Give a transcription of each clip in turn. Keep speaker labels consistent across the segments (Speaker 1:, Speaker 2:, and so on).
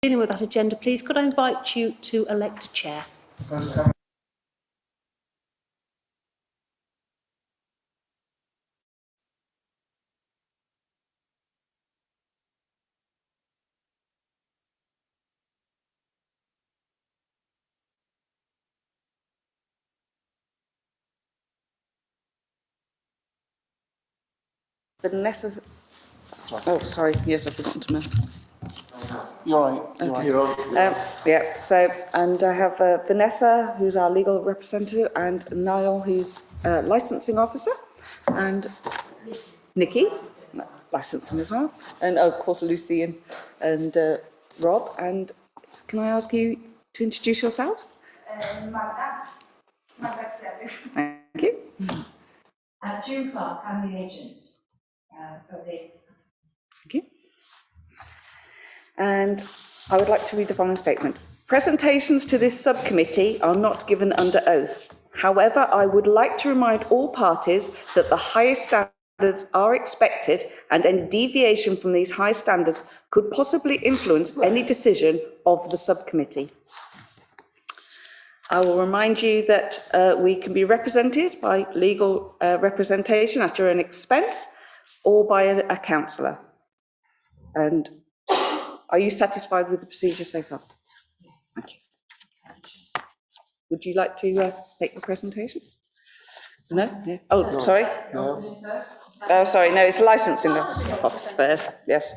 Speaker 1: Dealing with that agenda, please, could I invite you to elect a chair?
Speaker 2: Vanessa. Oh, sorry. Yes, I've forgotten to mention.
Speaker 3: You're right. You're right.
Speaker 2: Yeah. So, and I have Vanessa, who's our legal representative, and Niall, who's licensing officer, and Nikki, licensing as well, and of course Lucy and Rob. And can I ask you to introduce yourselves?
Speaker 4: Magda.
Speaker 2: Thank you.
Speaker 4: June Clark, I'm the agent of the.
Speaker 2: Thank you. And I would like to read the following statement. Presentations to this subcommittee are not given under oath. However, I would like to remind all parties that the highest standards are expected, and any deviation from these high standards could possibly influence any decision of the subcommittee. I will remind you that we can be represented by legal representation at your own expense or by a counsellor. And are you satisfied with the procedure so far?
Speaker 4: Yes.
Speaker 2: Thank you. Would you like to make the presentation? No? Yeah. Oh, no. Sorry.
Speaker 3: No.
Speaker 2: Oh, sorry. No, it's licensing office first. Yes.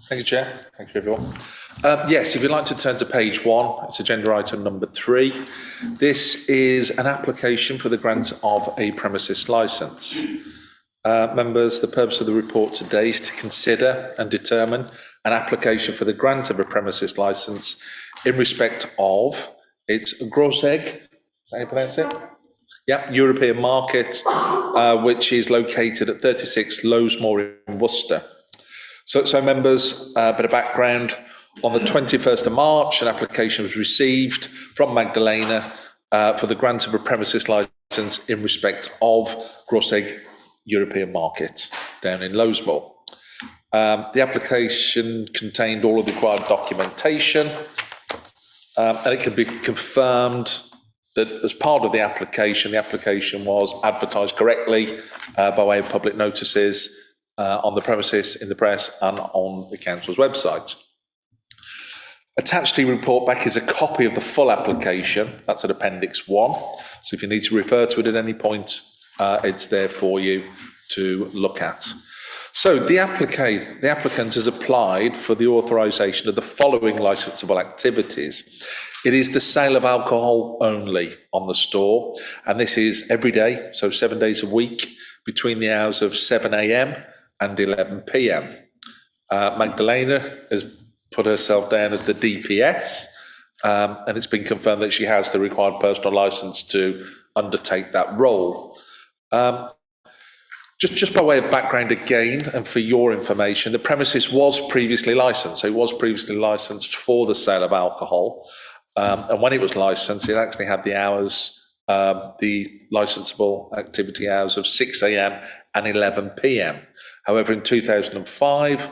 Speaker 5: Thank you, Chair. Thank you, everyone. Yes, if you'd like to turn to page 1, it's agenda item number 3. This is an application for the grant of a premises licence. Members, the purpose of the report today is to consider and determine an application for the grant of a premises licence in respect of its Grossegg, is that how you pronounce it? Yeah, European Market, which is located at 36 Lowesmore in Worcester. So members, a bit of background. On the 21st of March, an application was received from Magdalena for the grant of a premises licence in respect of Grossegg European Market down in Lowesmore. The application contained all of the required documentation, and it can be confirmed that as part of the application was advertised correctly by way of public notices on the premises, in the press, and on the council's website. Attached to your report back is a copy of the full application. That's at Appendix 1. So if you need to refer to it at any point, it's there for you to look at. So the applicant has applied for the authorisation of the following licensable activities. It is the sale of alcohol only on the store, and this is every day, so 7 days a week, between the hours of 7 a.m. and 11 p.m. Magdalena has put herself down as the DPS, and it's been confirmed that she has the required personal licence to undertake that role. Just by way of background again, and for your information, the premises was previously licensed. So it was previously licensed for the sale of alcohol. And when it was licensed, it actually had the hours, the licensable activity hours of 6 a.m. and 11 p.m. However, in 2005,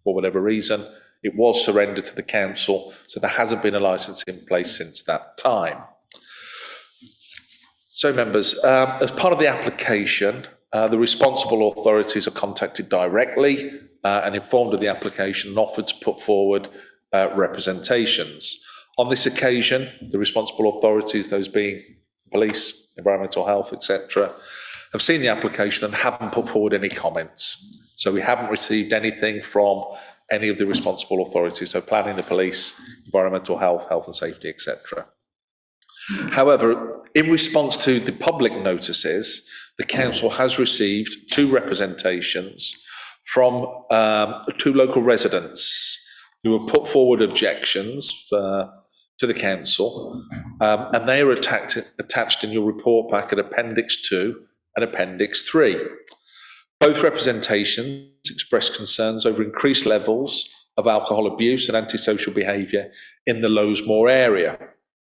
Speaker 5: for whatever reason, it was surrendered to the council. So there hasn't been a licence in place since that time. So members, as part of the application, the responsible authorities are contacted directly and informed of the application and offered to put forward representations. On this occasion, the responsible authorities, those being police, environmental health, etc., have seen the application and haven't put forward any comments. So we haven't received anything from any of the responsible authorities, so planning, the police, environmental health, health and safety, etc. However, in response to the public notices, the council has received 2 representations from 2 local residents who have put forward objections to the council, and they are attached in your report back at Appendix 2 and Appendix 3. Both representations express concerns over increased levels of alcohol abuse and antisocial behaviour in the Lowesmore area,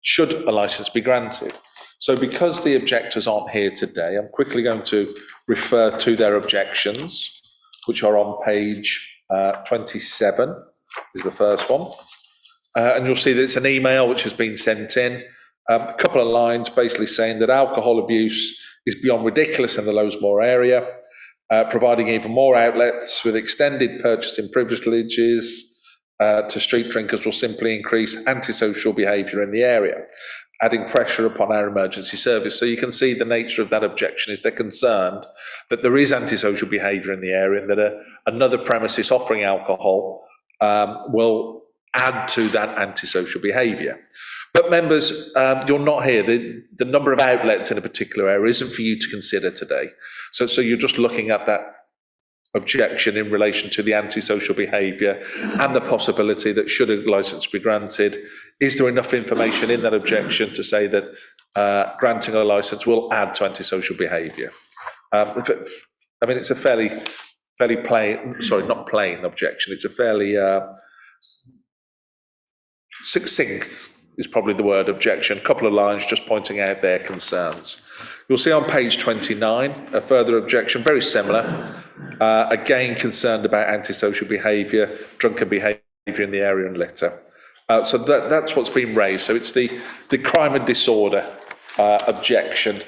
Speaker 5: should a licence be granted. So because the objectors aren't here today, I'm quickly going to refer to their objections, which are on page 27 is the first one. And you'll see that it's an email which has been sent in. A couple of lines basically saying that alcohol abuse is beyond ridiculous in the Lowesmore area, providing even more outlets with extended purchasing privileges to street drinkers will simply increase antisocial behaviour in the area, adding pressure upon our emergency service. So you can see the nature of that objection is they're concerned that there is antisocial behaviour in the area and that another premises offering alcohol will add to that antisocial behaviour. But members, you're not here. The number of outlets in a particular area isn't for you to consider today. So you're just looking at that objection in relation to the antisocial behaviour and the possibility that should a licence be granted, is there enough information in that objection to say that granting a licence will add to antisocial behaviour? I mean, it's a fairly plain, sorry, not plain objection. It's a fairly succinct is probably the word objection. A couple of lines just pointing out their concerns. You'll see on page 29 a further objection, very similar, again concerned about antisocial behaviour, drunken behaviour in the area and litter. So that's what's been raised. So it's the crime and disorder objection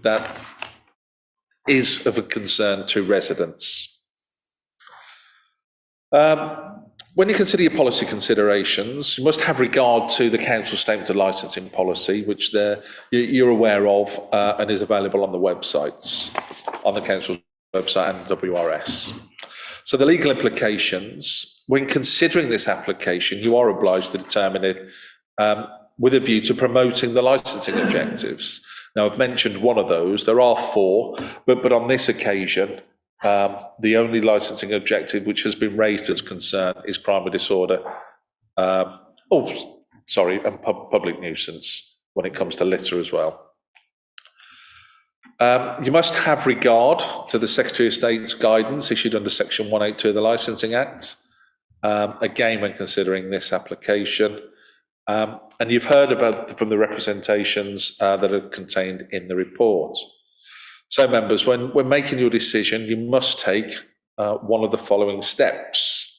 Speaker 5: that is of a concern to residents. When you consider your policy considerations, you must have regard to the council statement of licensing policy, which you're aware of and is available on the websites, on the council's website and WRS. So the legal implications, when considering this application, you are obliged to determine it with a view to promoting the licensing objectives. Now, I've mentioned one of those. There are four, but on this occasion, the only licensing objective which has been raised as concern is crime or disorder. And public nuisance when it comes to litter as well. You must have regard to the Secretary of State's guidance issued under Section 182 of the Licensing Act, again when considering this application. And you've heard from the representations that are contained in the report. So members, when making your decision, you must take one of the following steps.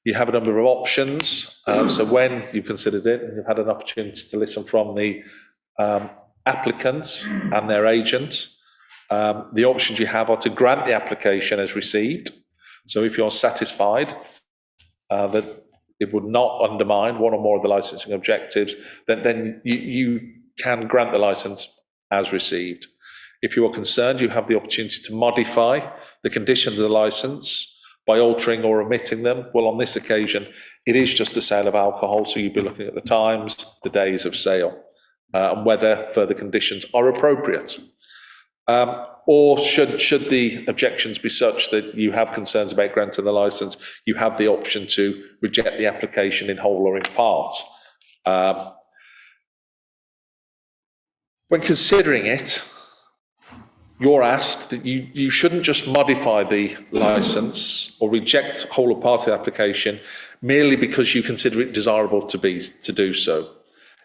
Speaker 5: You have a number of options. So when you've considered it and you've had an opportunity to listen from the applicants and their agent, the options you have are to grant the application as received. So if you're satisfied that it would not undermine one or more of the licensing objectives, then you can grant the licence as received. If you are concerned, you have the opportunity to modify the conditions of the licence by altering or omitting them. Well, on this occasion, it is just the sale of alcohol, so you'd be looking at the times, the days of sale, and whether further conditions are appropriate. Or should the objections be such that you have concerns about granting the licence, you have the option to reject the application in whole or in part. When considering it, you're asked that you shouldn't just modify the licence or reject whole or part of the application merely because you consider it desirable to do so.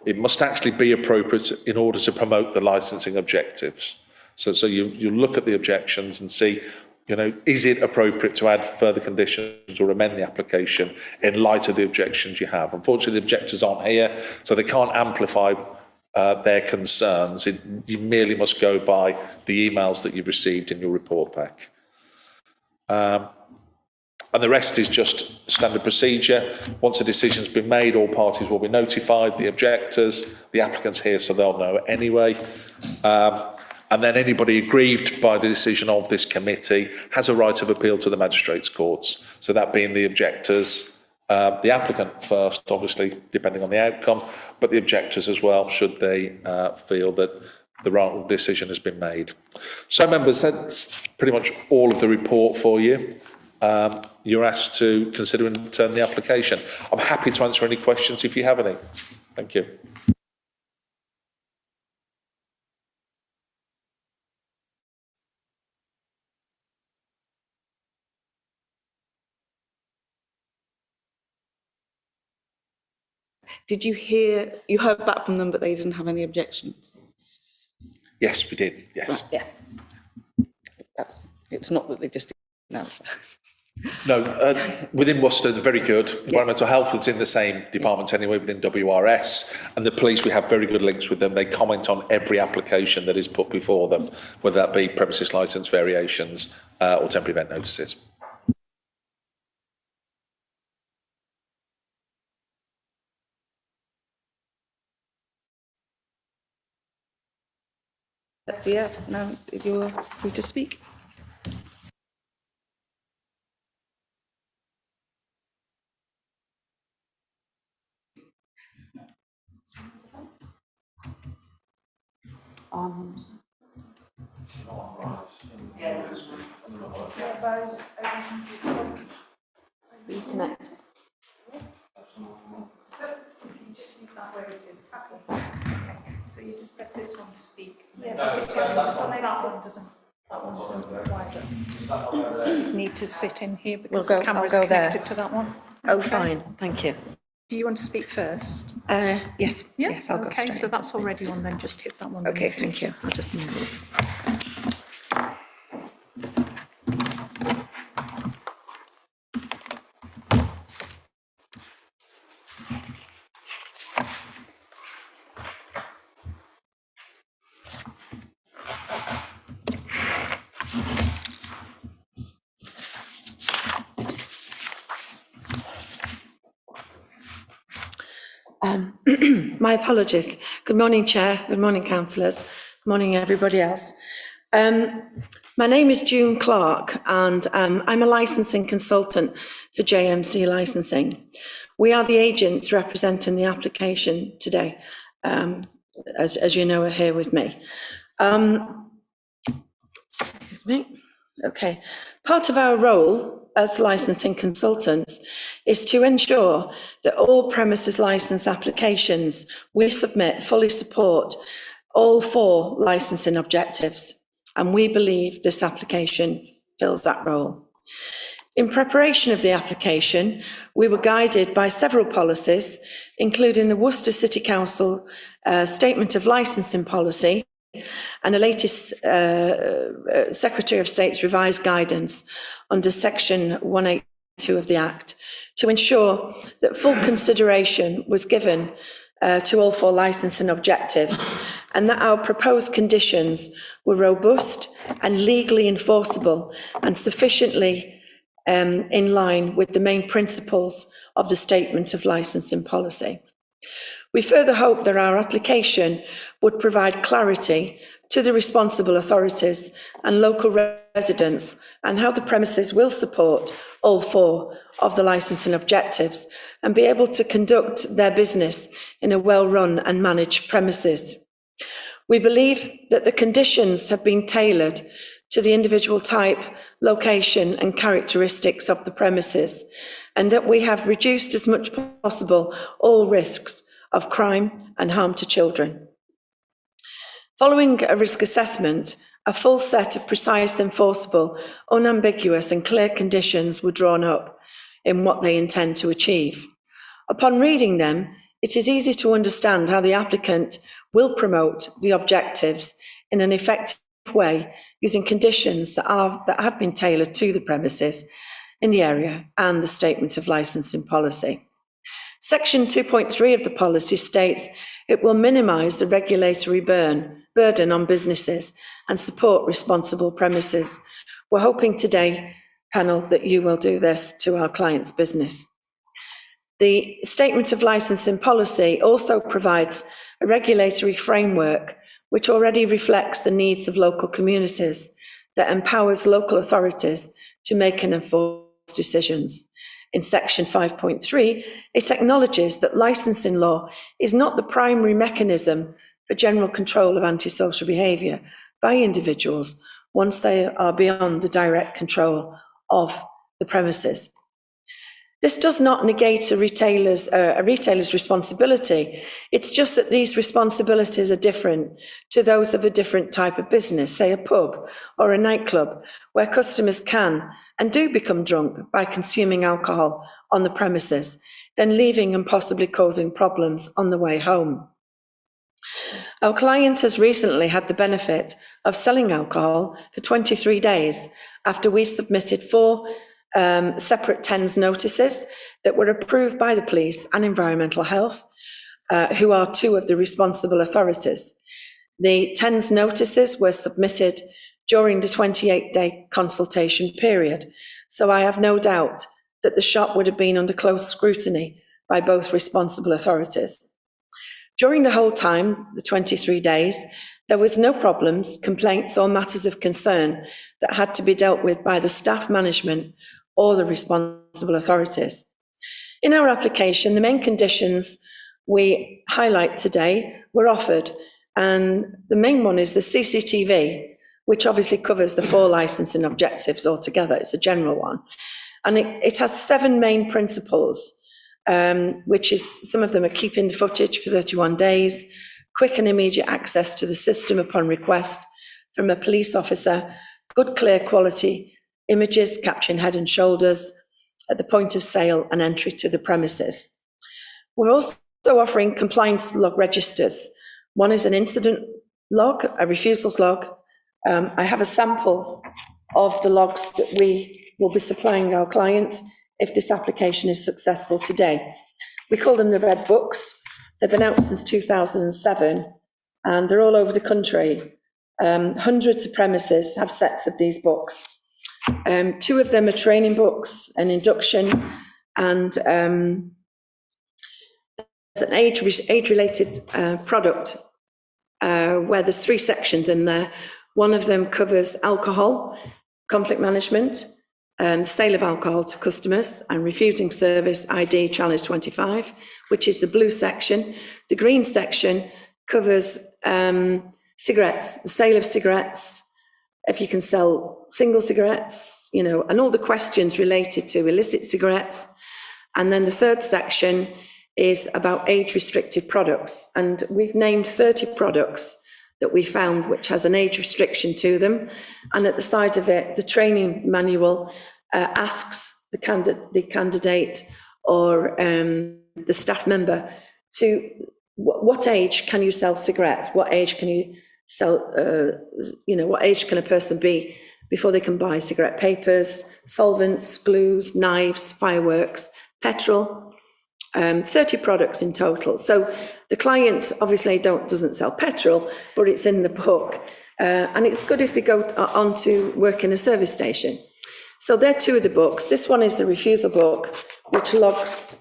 Speaker 5: It must actually be appropriate in order to promote the licensing objectives. So you look at the objections and see, is it appropriate to add further conditions or amend the application in light of the objections you have? Unfortunately, the objectors aren't here, so they can't amplify their concerns. You merely must go by the emails that you've received in your report pack. And the rest is just standard procedure. Once a decision's been made, all parties will be notified, the objectors, the applicant's here, so they'll know anyway. And then anybody aggrieved by the decision of this committee has a right of appeal to the magistrates' courts. So that being the objectors, the applicant first, obviously, depending on the outcome, but the objectors as well, should they feel that the wrong decision has been made. So members, that's pretty much all of the report for you. You're asked to consider and return the application. I'm happy to answer any questions if you have any. Thank you.
Speaker 2: Did you heard back from them, but they didn't have any objections?
Speaker 5: Yes, we did, yes.
Speaker 2: Right, yeah. It's not that they just didn't answer.
Speaker 5: No, within Worcester, they're very good. Environmental health is in the same department anyway, within WRS. And the police, we have very good links with them. They comment on every application that is put before them, whether that be premises licence variations or temporary event notices.
Speaker 2: Yeah, no, you're free to speak. Reconnect.
Speaker 1: You just use that where it is. So you just press this one to speak. Yeah, but this one doesn't. That one doesn't. That one doesn't. You need to sit in here because the camera's connected to that one.
Speaker 2: Oh, fine, thank you.
Speaker 1: Do you want to speak first?
Speaker 2: Yes,
Speaker 1: Yeah?
Speaker 2: yes, I'll go straight.
Speaker 1: Okay, so that's already on, then just hit that one.
Speaker 2: Okay, thank you. I'll just move. My apologies. Good morning, Chair. Good morning, councillors. Good morning, everybody else. My name is June Clark, and I'm a licensing consultant for JMC Licensing. We are the agents representing the application today, as you know, are here with me. Excuse me. Okay. Part of our role as licensing consultants is to ensure that all premises licence applications we submit fully support all 4 licensing objectives, and we believe this application fills that role. In preparation of the application, we were guided by several policies, including the Worcester City Council Statement of Licensing Policy, and the latest Secretary of State's revised guidance under Section 182 of the Act, to ensure that full consideration was given to all 4 licensing objectives, and that our proposed conditions were robust and legally enforceable and sufficiently in line with the main principles of the Statement of Licensing Policy. We further hope that our application would provide clarity to the responsible authorities and local residents and how the premises will support all 4 of the licensing objectives and be able to conduct their business in a well-run and managed premises. We believe that the conditions have been tailored to the individual type, location and characteristics of the premises, and that we have reduced as much as possible all risks of crime and harm to children. Following a risk assessment, a full set of precise, enforceable, unambiguous and clear conditions were drawn up in what they intend to achieve. Upon reading them, it is easy to understand how the applicant will promote the objectives in an effective way using conditions that have been tailored to the premises in the area and the Statement of Licensing Policy. Section 2.3 of the policy states it will minimise the regulatory burden on businesses and support responsible premises. We're hoping today, panel, that you will do this to our client's business. The Statement of Licensing Policy also provides a regulatory framework which already reflects the needs of local communities, that empowers local authorities to make and enforce decisions. In section 5.3, it acknowledges that licensing law is not the primary mechanism for general control of antisocial behaviour by individuals once they are beyond the direct control of the premises. This does not negate a retailer's responsibility. It's just that these responsibilities are different to those of a different type of business, say a pub or a nightclub, where customers can and do become drunk by consuming alcohol on the premises, then leaving and possibly causing problems on the way home. Our client has recently had the benefit of selling alcohol for 23 days after we submitted 4
Speaker 6: separate TENS notices that were approved by the police and environmental health, who are two of the responsible authorities. The TENS notices were submitted during the 28-day consultation period, so I have no doubt that the shop would have been under close scrutiny by both responsible authorities. During the whole time, the 23 days, there was no problems, complaints or matters of concern that had to be dealt with by the staff management or the responsible authorities. In our application, the main conditions we highlight today were offered, and the main one is the CCTV, which obviously covers the 4 licensing objectives altogether. It's a general one. And it has 7 main principles, which is, some of them are keeping the footage for 31 days, quick and immediate access to the system upon request from a police officer, good clear quality images capturing head and shoulders at the point of sale and entry to the premises. We're also offering compliance log registers. One is an incident log, a refusals log. I have a sample of the logs that we will be supplying our client if this application is successful today. We call them the Red Books. They've been out since 2007 and they're all over the country. Hundreds of premises have sets of these books. 2 of them are training books, an induction, and there's an age-related product where there's 3 sections in there. One of them covers alcohol, conflict management, sale of alcohol to customers, and refusing service ID Challenge 25, which is the blue section. The green section covers cigarettes, the sale of cigarettes, if you can sell single cigarettes, you know, and all the questions related to illicit cigarettes. And then the 3rd section is about age-restricted products. And we've named 30 products that we found which has an age restriction to them. And at the side of it, the training manual asks the candidate or the staff member to what age can you sell cigarettes? What age can you sell, what age can a person be before they can buy cigarette papers, solvents, glues, knives, fireworks, petrol, 30 products in total. So the client obviously doesn't sell petrol, but it's in the book. And it's good if they go on to work in a service station. So they're 2 of the books. This one is the Refusal Book, which logs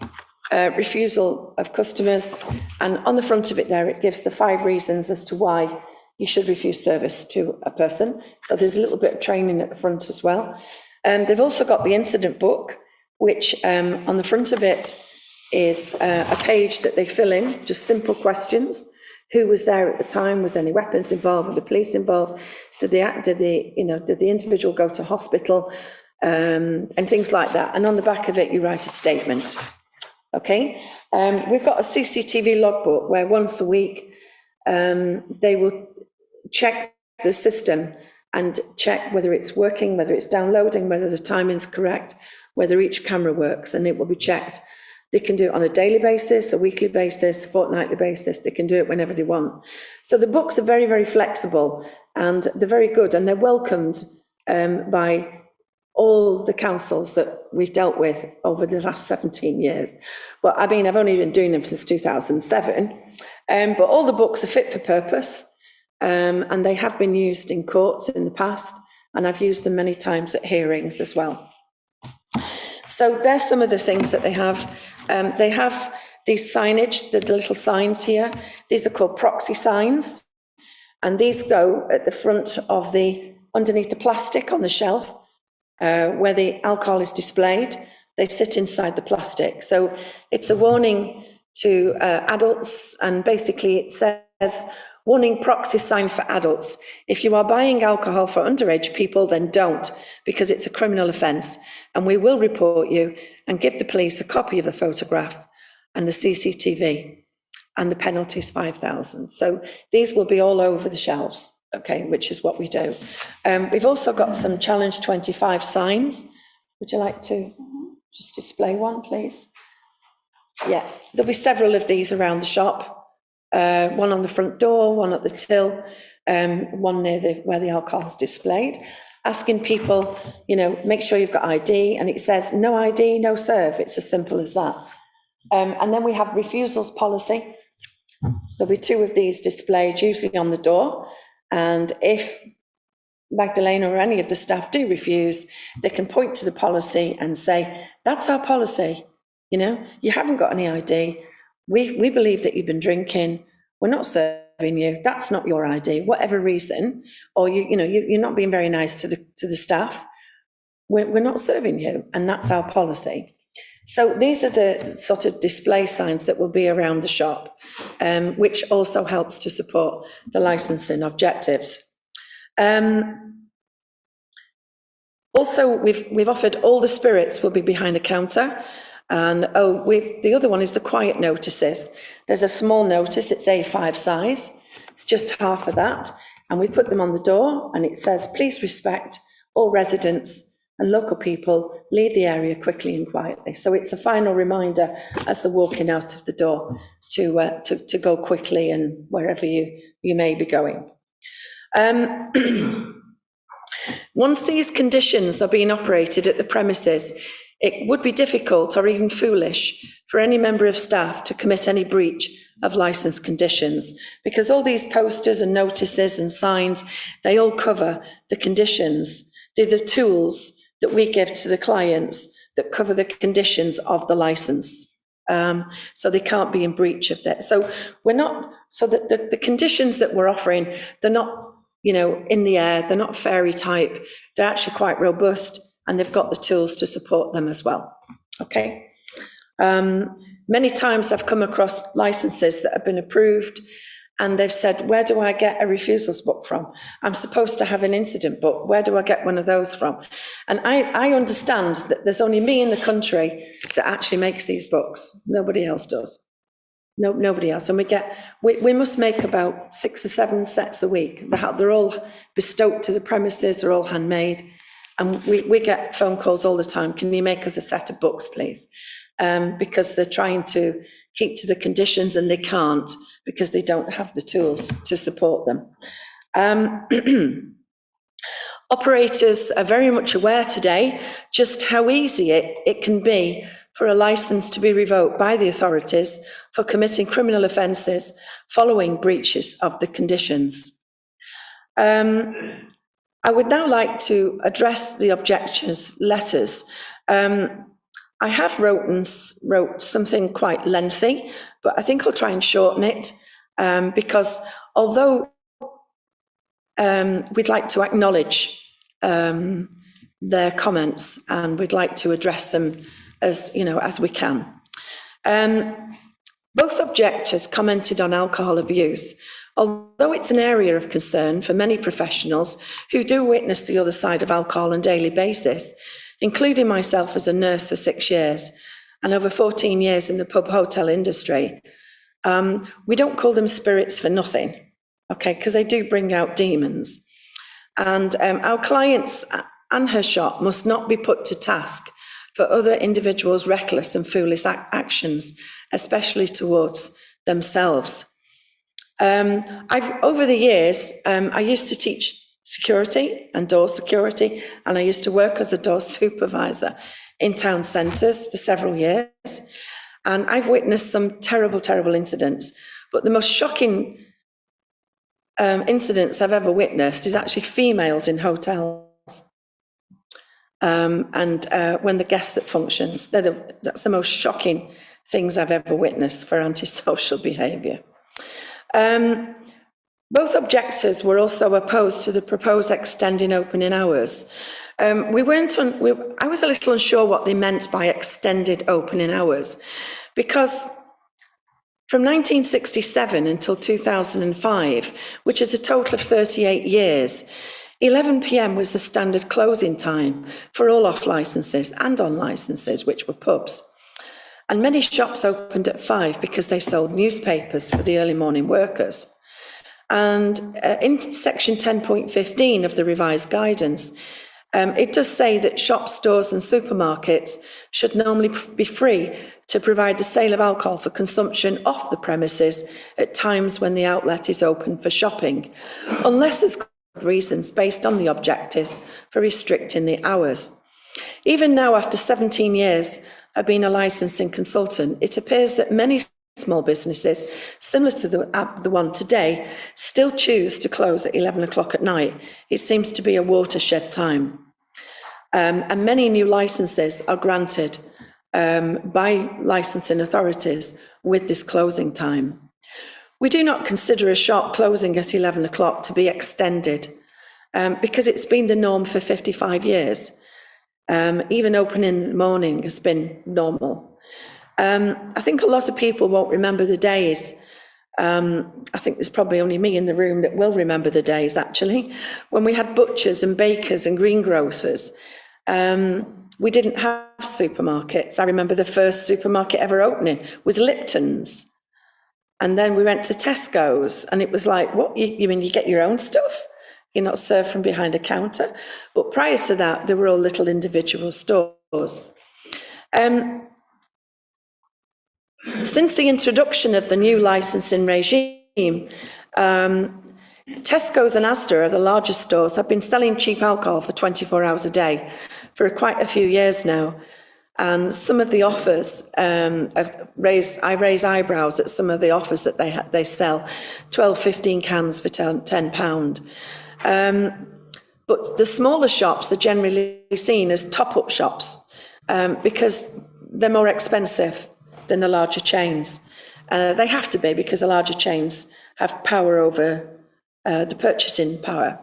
Speaker 6: refusal of customers. And on the front of it there, it gives the 5 reasons as to why you should refuse service to a person. So there's a little bit of training at the front as well. They've also got the incident book, which on the front of it is a page that they fill in, just simple questions. Who was there at the time? Was there any weapons involved? Were the police involved? Did the individual go to hospital? And things like that. And on the back of it, you write a statement. Okay. We've got a CCTV logbook where once a week they will check the system and check whether it's working, whether it's downloading, whether the timing's correct, whether each camera works, and it will be checked. They can do it on a daily basis, a weekly basis, fortnightly basis. They can do it whenever they want. So the books are very, very flexible and they're very good, and they're welcomed by all the councils that we've dealt with over the last 17 years. But I mean, I've only been doing them since 2007, but all the books are fit for purpose, and they have been used in courts in the past, and I've used them many times at hearings as well. So there's some of the things that they have. They have these signage, the little signs here. These are called proxy signs, and these go at the front of underneath the plastic on the shelf, where the alcohol is displayed. They sit inside the plastic. So it's a warning to adults, and basically it says, warning, proxy sign for adults. If you are buying alcohol for underage people, then don't, because it's a criminal offence, and we will report you and give the police a copy of the photograph and the CCTV, and the penalty is £5,000. So these will be all over the shelves, okay, which is what we do. We've also got some Challenge 25 signs. Would you like to just display one, please? Yeah, there'll be several of these around the shop. One on the front door, one at the till, one near where the alcohol is displayed. asking people, make sure you've got ID, and it says no ID, no serve. It's as simple as that. And then we have Refusals Policy. There'll be 2 of these displayed, usually on the door. And if Magdalena or any of the staff do refuse, they can point to the policy and say, that's our policy. You haven't got any ID. We believe that you've been drinking. We're not serving you. That's not your ID, whatever reason. Or you're not being very nice to the staff. We're not serving you, and that's our policy. So these are the sort of display signs that will be around the shop, which also helps to support the licensing objectives. Also, we've offered all the spirits will be behind the counter. And the other one is the quiet notices. There's a small notice, it's A5 size. It's just half of that. And we put them on the door, and it says, please respect all residents and local people, leave the area quickly and quietly. So it's a final reminder as they're walking out of the door to go quickly and wherever you may be going. Once these conditions are being operated at the premises, it would be difficult or even foolish for any member of staff to commit any breach of licence conditions, because all these posters and notices and signs, they all cover the conditions. They're the tools that we give to the clients that cover the conditions of the licence. So they can't be in breach of that. So the conditions that we're offering, they're not, in the air, they're not fairy type, they're actually quite robust, and they've got the tools to support them as well. Okay. Many times I've come across licenses that have been approved, and they've said, where do I get a refusals book from? I'm supposed to have an incident book. Where do I get one of those from? And I understand that there's only me in the country that actually makes these books. Nobody else does. No, nobody else. And we must make about 6 or 7 sets a week. They're all bestowed to the premises. They're all handmade. And we get phone calls all the time. Can you make us a set of books, please? Because they're trying to keep to the conditions, and they can't because they don't have the tools to support them. Operators are very much aware today just how easy it can be for a licence to be revoked by the authorities for committing criminal offences following breaches of the conditions. I would now like to address the objections letters. I have wrote something quite lengthy, but I think I'll try and shorten it, because although we'd like to acknowledge their comments, and we'd like to address them as we can. Both objectors commented on alcohol abuse, although it's an area of concern for many professionals who do witness the other side of alcohol on a daily basis, including myself as a nurse for 6 years and over 14 years in the pub hotel industry. We don't call them spirits for nothing, okay, because they do bring out demons. And our clients and her shop must not be put to task for other individuals' reckless and foolish actions, especially towards themselves. Over the years, I used to teach security and door security, and I used to work as a door supervisor in town centres for several years. And I've witnessed some terrible, terrible incidents, but the most shocking incidents I've ever witnessed is actually females in hotels. And when the guests at functions, that's the most shocking things I've ever witnessed for antisocial behaviour. Both objectors were also opposed to the proposed extending opening hours. I was a little unsure what they meant by extended opening hours, because from 1967 until 2005, which is a total of 38 years, 11 p.m. was the standard closing time for all off licences and on licences, which were pubs. And many shops opened at 5 because they sold newspapers for the early morning workers. And in section 10.15 of the revised guidance, it does say that shops, stores and supermarkets should normally be free to provide the sale of alcohol for consumption off the premises at times when the outlet is open for shopping, unless there's reasons based on the objectives for restricting the hours. Even now, after 17 years of being a licensing consultant, it appears that many small businesses, similar to the one today, still choose to close at 11 o'clock at night. It seems to be a watershed time. And many new licenses are granted by licensing authorities with this closing time. We do not consider a shop closing at 11 o'clock to be extended because it's been the norm for 55 years. Even opening in the morning has been normal. I think a lot of people won't remember the days. I think there's probably only me in the room that will remember the days, actually, when we had butchers and bakers and greengrocers. We didn't have supermarkets. I remember the first supermarket ever opening was Lipton's. And then we went to Tesco's, and it was like, what, you mean you get your own stuff? You're not served from behind a counter? But prior to that, there were all little individual stores. Since the introduction of the new licensing regime, Tesco's and Asda are the largest stores, have been selling cheap alcohol for 24 hours a day for quite a few years now. And some of the offers, I raise eyebrows at some of the offers that they sell, 12, 15 cans for £10. But the smaller shops are generally seen as top-up shops because they're more expensive than the larger chains. They have to be, because the larger chains have power over the purchasing power.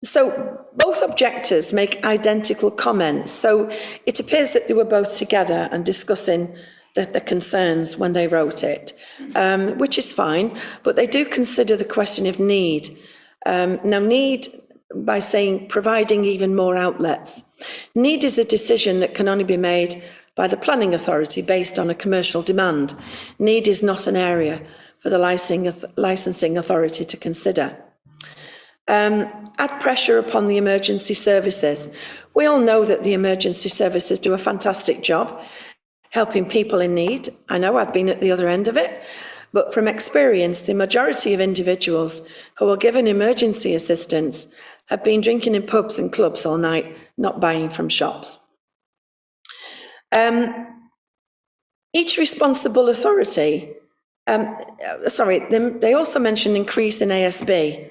Speaker 6: So both objectors make identical comments. So it appears that they were both together and discussing the concerns when they wrote it, which is fine, but they do consider the question of need. Now, need, by saying providing even more outlets. Need is a decision that can only be made by the planning authority based on a commercial demand. Need is not an area for the licensing authority to consider. Add pressure upon the emergency services. We all know that the emergency services do a fantastic job helping people in need. I know I've been at the other end of it, but from experience, the majority of individuals who are given emergency assistance have been drinking in pubs and clubs all night, not buying from shops. Each responsible authority, they also mention increase in ASB,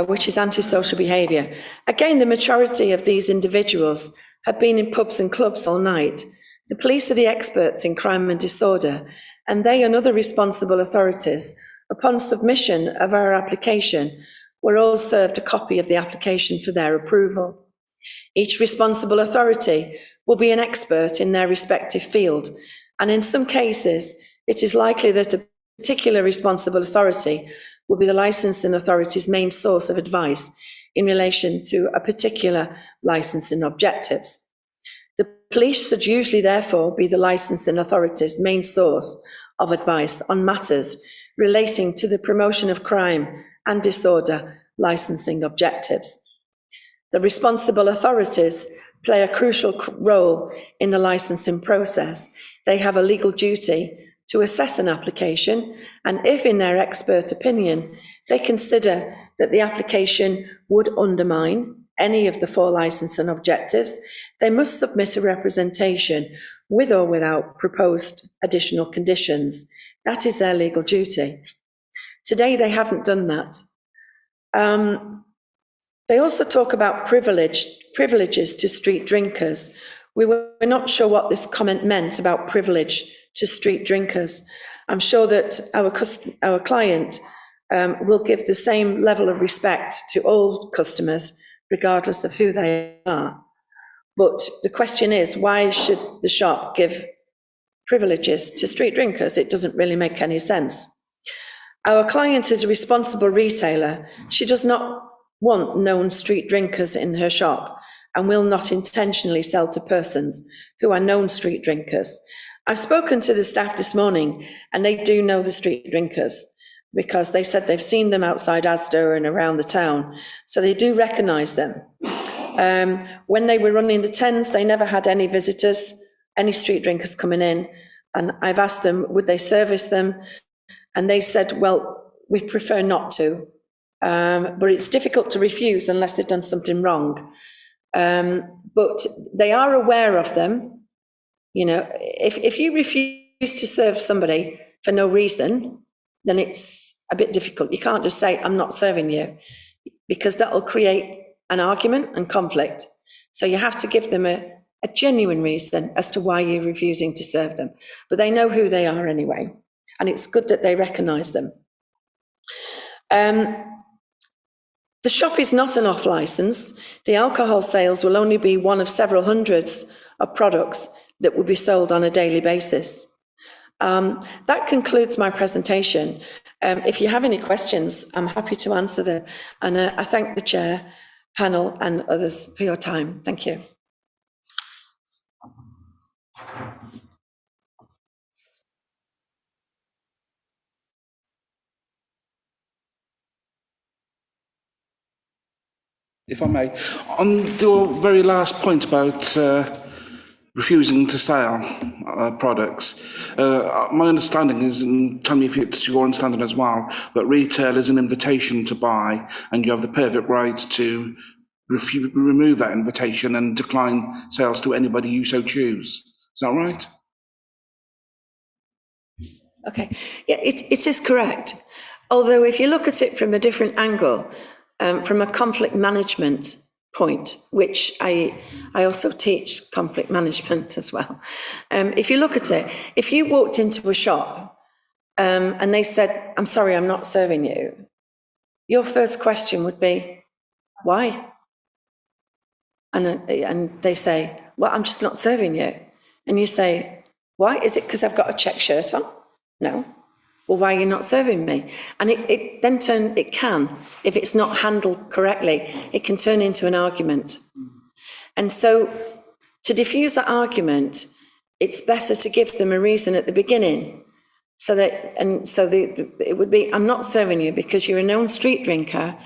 Speaker 6: which is antisocial behaviour. Again, the majority of these individuals have been in pubs and clubs all night. The police are the experts in crime and disorder, and they and other responsible authorities, upon submission of our application, were all served a copy of the application for their approval. Each responsible authority will be an expert in their respective field, and in some cases, it is likely that a particular responsible authority will be the licensing authority's main source of advice in relation to a particular licensing objectives. The police should usually therefore be the licensing authority's main source of advice on matters relating to the promotion of crime and disorder licensing objectives. The responsible authorities play a crucial role in the licensing process. They have a legal duty to assess an application, and if in their expert opinion they consider that the application would undermine any of the 4 licensing objectives, they must submit a representation with or without proposed additional conditions. That is their legal duty. Today they haven't done that. They also talk about privileges to street drinkers. We were not sure what this comment meant about privilege to street drinkers. I'm sure that our client will give the same level of respect to all customers, regardless of who they are. But the question is, why should the shop give privileges to street drinkers? It doesn't really make any sense. Our client is a responsible retailer. She does not want known street drinkers in her shop and will not intentionally sell to persons who are known street drinkers. I've spoken to the staff this morning, and they do know the street drinkers because they said they've seen them outside Asda and around the town, so they do recognise them. When they were running the 10s, they never had any visitors, any street drinkers coming in, and I've asked them, would they service them? And they said, well, we prefer not to. but it's difficult to refuse unless they've done something wrong. But they are aware of them. You know, if you refuse to serve somebody for no reason, then it's a bit difficult. You can't just say, I'm not serving you, because that will create an argument and conflict. So you have to give them a genuine reason as to why you're refusing to serve them. But they know who they are anyway, and it's good that they recognise them. The shop is not an off licence. The alcohol sales will only be one of several hundreds of products that will be sold on a daily basis. That concludes my presentation. If you have any questions, I'm happy to answer them. And I thank the chair, panel and others for your time. Thank you.
Speaker 3: If I may, on your very last point about refusing to sell products, my understanding is, and tell me if it's your understanding as well, that retail is an invitation to buy, and you have the perfect right to remove that invitation and decline sales to anybody you so choose. Is that right?
Speaker 6: Okay, yeah, it is correct. Although if you look at it from a different angle, from a conflict management point, which I also teach conflict management as well. If you look at it, if you walked into a shop and they said, I'm sorry, I'm not serving you, your first question would be, why? And they say, well, I'm just not serving you. And you say, why? Is it because I've got a check shirt on? No. Well, why are you not serving me? And it can, if it's not handled correctly, it can turn into an argument. And so to diffuse that argument, it's better to give them a reason at the beginning. So that, and so it would be, I'm not serving you because you're a known street drinker,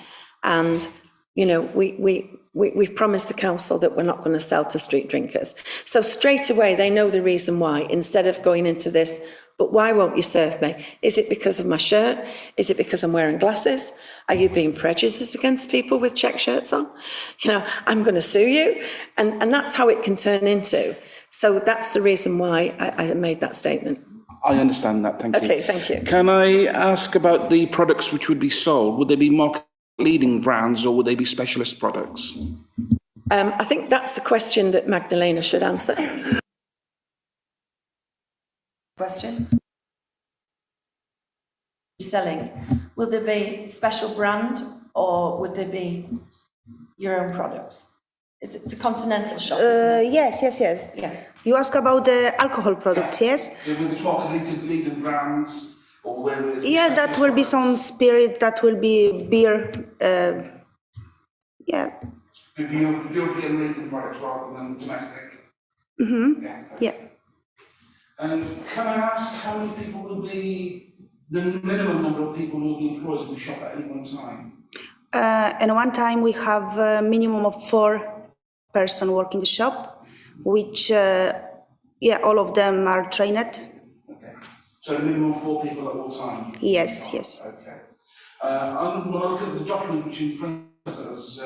Speaker 6: and, you know, we've promised the council that we're not going to sell to street drinkers. So straight away, they know the reason why, instead of going into this, but why won't you serve me? Is it because of my shirt? Is it because I'm wearing glasses? Are you being prejudiced against people with check shirts on? You know, I'm going to sue you. And that's how it can turn into. So that's the reason why I made that statement.
Speaker 3: I understand that, thank you.
Speaker 6: Okay, thank you.
Speaker 3: Can I ask about the products which would be sold? Would they be market-leading brands or would they be specialist products?
Speaker 6: I think that's a question that Magdalena should answer.
Speaker 7: Question. Selling, will there be special brand or would there be your own products? It's a continental shop, isn't it?
Speaker 8: Yes.
Speaker 7: Yes.
Speaker 8: You ask about the alcohol products, yes?
Speaker 3: Will the market-leading brands or where?
Speaker 8: Yeah, that will be some spirit, that will be beer, yeah.
Speaker 3: European leading products rather than domestic?
Speaker 8: Mm-hmm, yeah.
Speaker 3: And can I ask how many people will be, the minimum number of people who will be employed in the shop at any one time?
Speaker 8: And one time we have a minimum of 4 person working the shop, which, yeah, all of them are trained.
Speaker 3: Okay. So a minimum of 4 people at all time?
Speaker 8: Yes.
Speaker 3: Okay. When I look at the document which in front of us,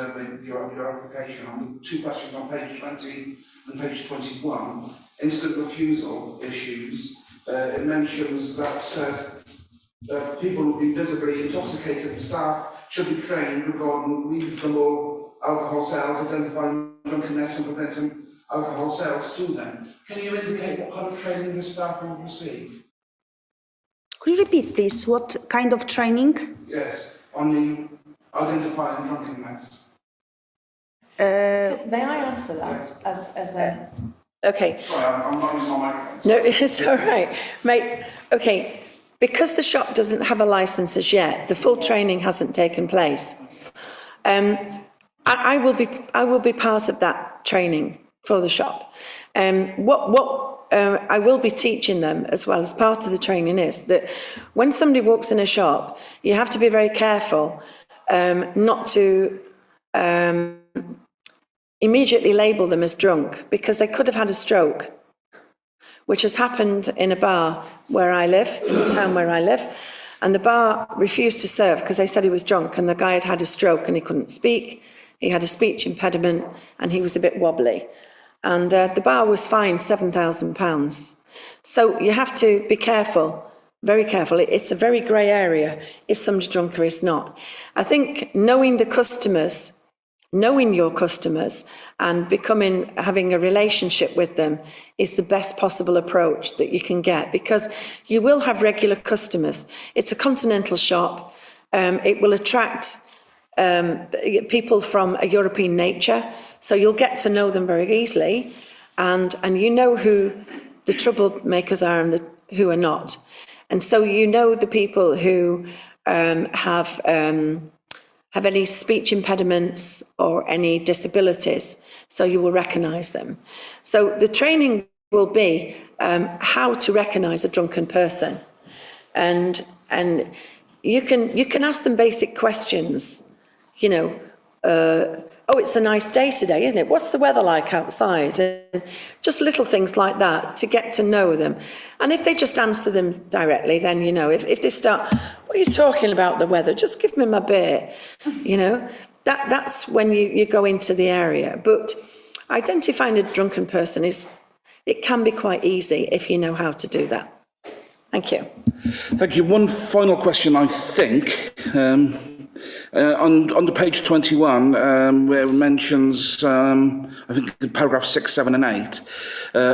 Speaker 3: your application, on 2 questions on page 20 and page 21, instant refusal issues, it mentions that people will be visibly intoxicated, staff should be trained regarding reasonable alcohol sales, identifying drunkenness and preventing alcohol sales to them. Can you indicate what kind of training the staff will receive?
Speaker 8: Could you repeat, please, what kind of training?
Speaker 3: Yes, on the identifying drunkenness.
Speaker 7: May I answer that as a...
Speaker 6: Okay.
Speaker 3: Sorry, I'm not using my microphone.
Speaker 6: No, it's all right. Mate, okay, because the shop doesn't have a licence as yet, the full training hasn't taken place. I will be part of that training for the shop. What I will be teaching them as well as part of the training is that when somebody walks in a shop, you have to be very careful not to immediately label them as drunk, because they could have had a stroke, which has happened in a bar where I live, in the town where I live. And the bar refused to serve because they said he was drunk, and the guy had had a stroke and he couldn't speak. He had a speech impediment and he was a bit wobbly. And the bar was fined £7,000. So you have to be careful, very careful. It's a very grey area, is somebody drunk or is not. I think knowing the customers, knowing your customers and having a relationship with them is the best possible approach that you can get, because you will have regular customers. It's a continental shop. It will attract people from a European nature, so you'll get to know them very easily, and you know who the troublemakers are and who are not. And so you know the people who have any speech impediments or any disabilities, so you will recognise them. So the training will be how to recognise a drunken person, and you can ask them basic questions. You know, oh, it's a nice day today, isn't it? What's the weather like outside? And just little things like that to get to know them. And if they just answer them directly, then, you know, if they start, what are you talking about the weather? Just give me my beer, you know. That's when you go into the area. But identifying a drunken person it can be quite easy if you know how to do that. Thank you.
Speaker 3: Thank you. One final question, I think. On the page 21, where it mentions, I think paragraph 6, 7 and 8,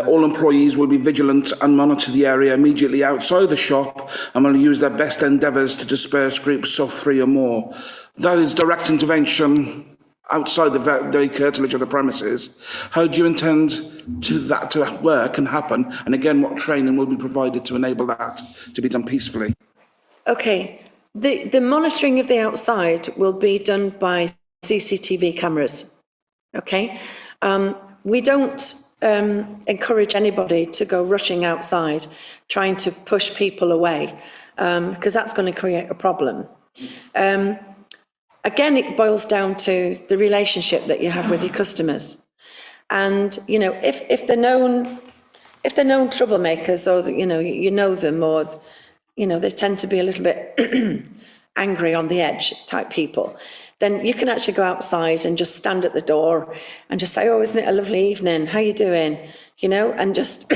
Speaker 3: all employees will be vigilant and monitor the area immediately outside the shop and will use their best endeavours to disperse groups of 3 or more. That is direct intervention outside the curtilage of the premises. How do you intend that to work and happen? And again, what training will be provided to enable that to be done peacefully?
Speaker 6: Okay. The monitoring of the outside will be done by CCTV cameras, okay? We don't encourage anybody to go rushing outside, trying to push people away, because that's going to create a problem. Again, it boils down to the relationship that you have with your customers. And, you know, if they're known troublemakers, or, you know them, or, you know, they tend to be a little bit angry on the edge type people, then you can actually go outside and just stand at the door and just say, oh, isn't it a lovely evening? How you doing? You know, and just,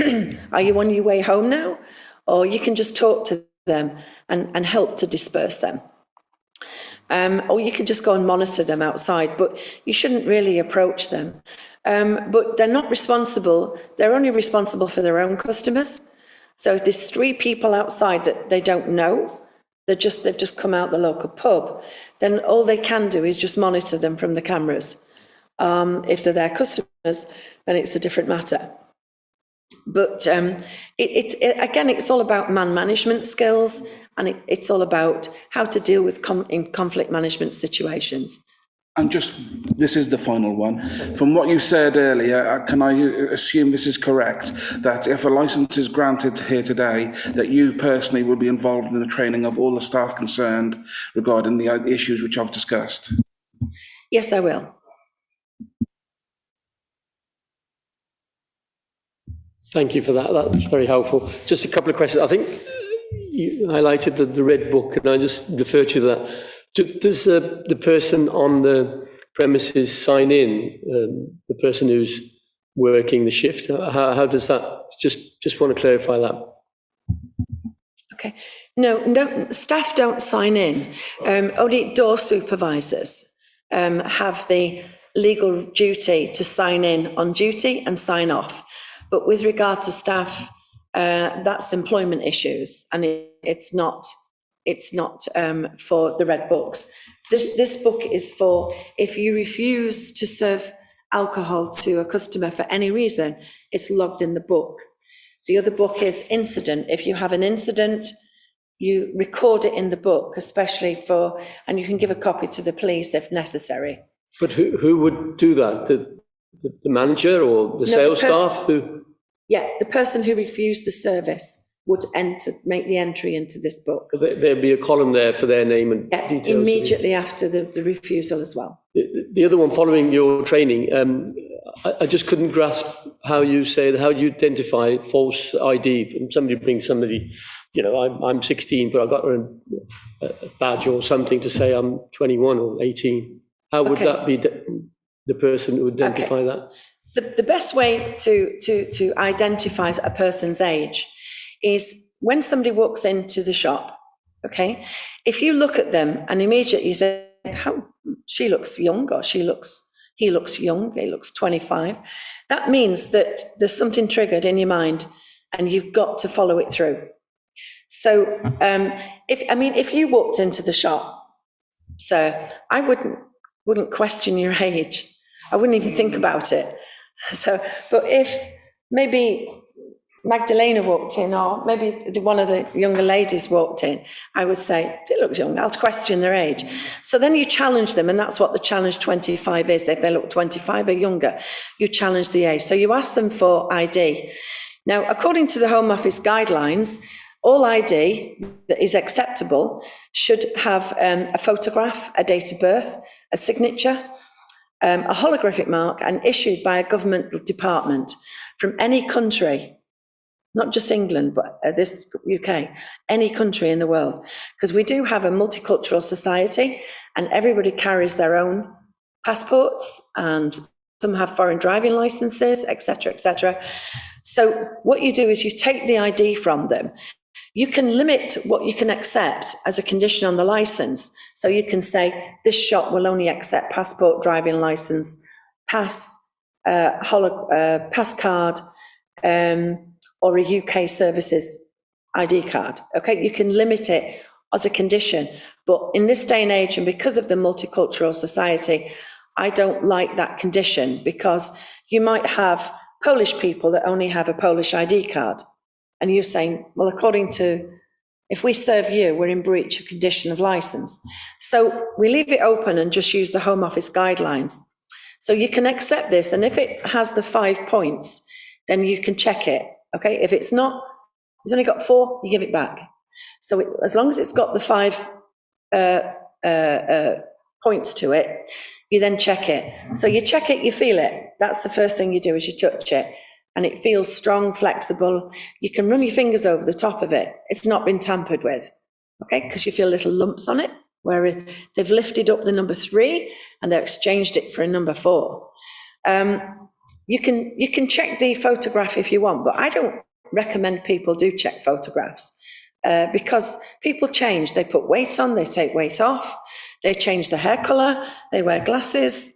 Speaker 6: are you on your way home now? Or you can just talk to them and help to disperse them. Or you can just go and monitor them outside, but you shouldn't really approach them. But they're not responsible. They're only responsible for their own customers. So if there's 3 people outside that they don't know, they've just come out the local pub, then all they can do is just monitor them from the cameras. If they're their customers, then it's a different matter. But again, it's all about man management skills, and it's all about how to deal with in conflict management situations.
Speaker 3: And this is the final one. From what you said earlier, can I assume this is correct, that if a licence is granted here today, that you personally will be involved in the training of all the staff concerned regarding the issues which I've discussed?
Speaker 6: Yes, I will.
Speaker 9: Thank you for that. That's very helpful. Just a couple of questions. I think you highlighted the red book, and I just defer to that. Does the person on the premises sign in, the person who's working the shift? How does that? Just want to clarify that.
Speaker 6: Okay. No, staff don't sign in. Only door supervisors have the legal duty to sign in on duty and sign off. But with regard to staff, that's employment issues, and it's not for the red books. This book is for if you refuse to serve alcohol to a customer for any reason, it's logged in the book. The other book is incident. If you have an incident, you record it in the book, especially and you can give a copy to the police if necessary.
Speaker 9: But who would do that? The manager or the sales staff?
Speaker 6: Yeah, the person who refused the service would make the entry into this book.
Speaker 9: There'd be a column there for their name and details.
Speaker 6: Immediately after the refusal as well.
Speaker 9: The other one, following your training, I just couldn't grasp how you say, how do you identify false ID? When somebody brings somebody, you know, I'm 16, but I've got a badge or something to say I'm 21 or 18. How would
Speaker 6: Okay.
Speaker 9: that be the person who would identify that?
Speaker 6: The best way to identify a person's age is when somebody walks into the shop, okay? If you look at them and immediately you think, how, she looks young, or he looks young, he looks 25, that means that there's something triggered in your mind and you've got to follow it through. So, if you walked into the shop, sir, I wouldn't question your age. I wouldn't even think about it. So, but if maybe Magdalena walked in, or maybe one of the younger ladies walked in, I would say, they look young, I'll question their age. So then you challenge them, and that's what the challenge 25 is. If they look 25 or younger, you challenge the age. So you ask them for ID. Now, according to the Home Office guidelines, all ID that is acceptable should have a photograph, a date of birth, a signature, a holographic mark, and issued by a government department from any country, not just England, but this UK, any country in the world. Because we do have a multicultural society and everybody carries their own passports and some have foreign driving licenses, etc., etc. So what you do is you take the ID from them. You can limit what you can accept as a condition on the license. So you can say, this shop will only accept passport, driving license, pass card, or a UK services ID card. Okay, you can limit it as a condition. But in this day and age, and because of the multicultural society, I don't like that condition, because you might have Polish people that only have a Polish ID card. And you're saying, well, according to, if we serve you, we're in breach of condition of license. So we leave it open and just use the Home Office guidelines. So you can accept this, and if it has the 5 points, then you can check it, okay? If it's not, it's only got 4, you give it back. So as long as it's got the 5 points to it, you then check it. So you check it, you feel it. That's the first thing you do, is you touch it. And it feels strong, flexible. You can run your fingers over the top of it. It's not been tampered with, okay? Because you feel little lumps on it, where they've lifted up the number 3 and they've exchanged it for a number 4. You can check the photograph if you want, but I don't recommend people do check photographs because people change. They put weight on, they take weight off, they change the hair colour, they wear glasses.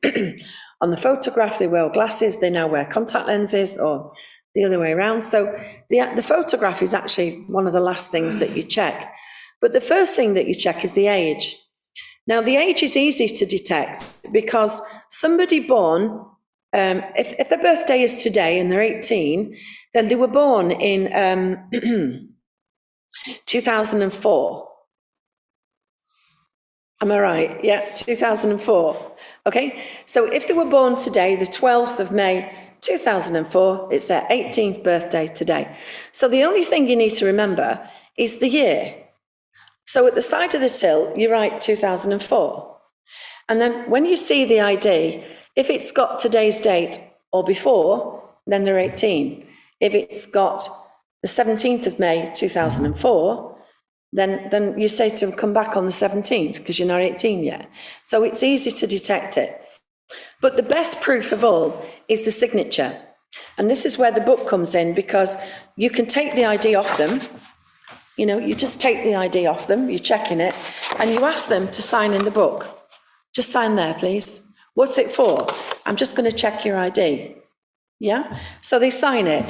Speaker 6: On the photograph, they wear glasses, they now wear contact lenses, or the other way around. So the photograph is actually one of the last things that you check. But the first thing that you check is the age. Now, the age is easy to detect because somebody born, if their birthday is today and they're 18, then they were born in 2004. Am I right? Yeah, 2004. Okay, so if they were born today, the 12th of May, 2004, it's their 18th birthday today. So the only thing you need to remember is the year. So at the side of the till, you write 2004. And then when you see the ID, if it's got today's date or before, then they're 18. If it's got the 17th of May, 2004, then you say to them, come back on the 17th, because you're not 18 yet. So it's easy to detect it. But the best proof of all is the signature. And this is where the book comes in, because you can take the ID off them. You know, you just take the ID off them, you're checking it, and you ask them to sign in the book. Just sign there, please. What's it for? I'm just going to check your ID. Yeah? So they sign it.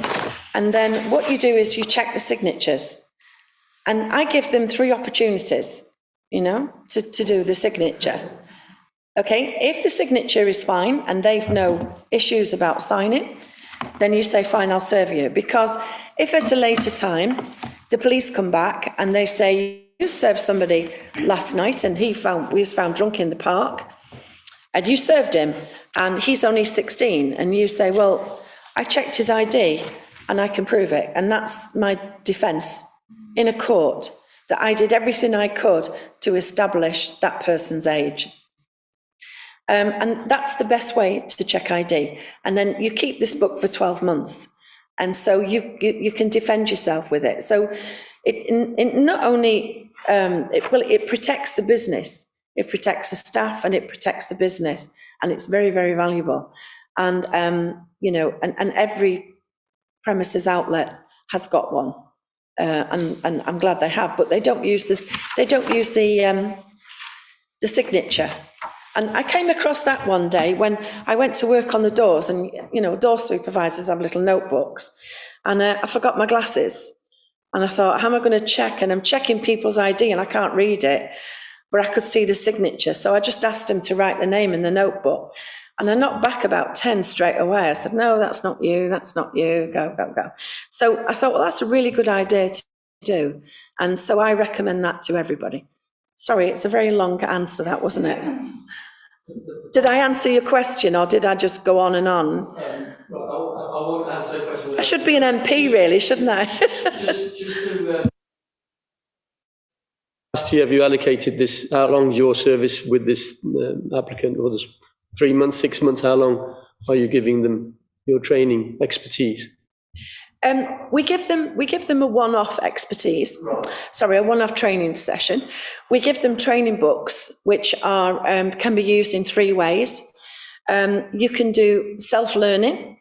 Speaker 6: And then what you do is you check the signatures. And I give them 3 opportunities, you know, to do the signature. Okay, if the signature is fine and they've no issues about signing, then you say, fine, I'll serve you. Because if at a later time, the police come back and they say, you served somebody last night and we was found drunk in the park, and you served him and he's only 16, and you say, well, I checked his ID and I can prove it. And that's my defence in a court, that I did everything I could to establish that person's age. And that's the best way to check ID. And then you keep this book for 12 months. And so you can defend yourself with it. So it not only, it protects the business, it protects the staff and it protects the business. And it's very, very valuable. And, and every premises outlet has got one. And I'm glad they have, but they don't use this, they don't use the signature. And I came across that one day when I went to work on the doors, and, door supervisors have little notebooks, and I forgot my glasses. And I thought, how am I going to check? And I'm checking people's ID and I can't read it, but I could see the signature. So I just asked them to write the name in the notebook. And I knocked back about 10 straight away. I said, no, that's not you, that's not you, go, go, go. So I thought, well, that's a really good idea to do. And so I recommend that to everybody. Sorry, it's a very long answer, that, wasn't it? Did I answer your question, or did I just go on and on?
Speaker 9: Well, I won't answer the question.
Speaker 6: I should be an MP, really, shouldn't I?
Speaker 9: just to last year, have you allocated this? How long is your service with this applicant? Or this 3 months, 6 months? How long are you giving them your training expertise?
Speaker 6: We give them a one-off expertise. Sorry, a one-off training session. We give them training books, which are can be used in 3 ways. You can do self-learning.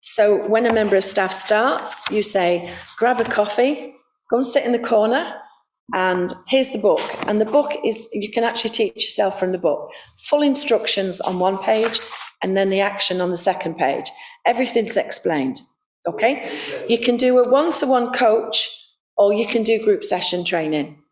Speaker 6: So when a member of staff starts, you say, grab a coffee, go and sit in the corner, and here's the book. And the book is, you can actually teach yourself from the book. Full instructions on 1 page, and then the action on the 2nd page. Everything's explained. Okay, you can do a one-to-one coach, or you can do group session training.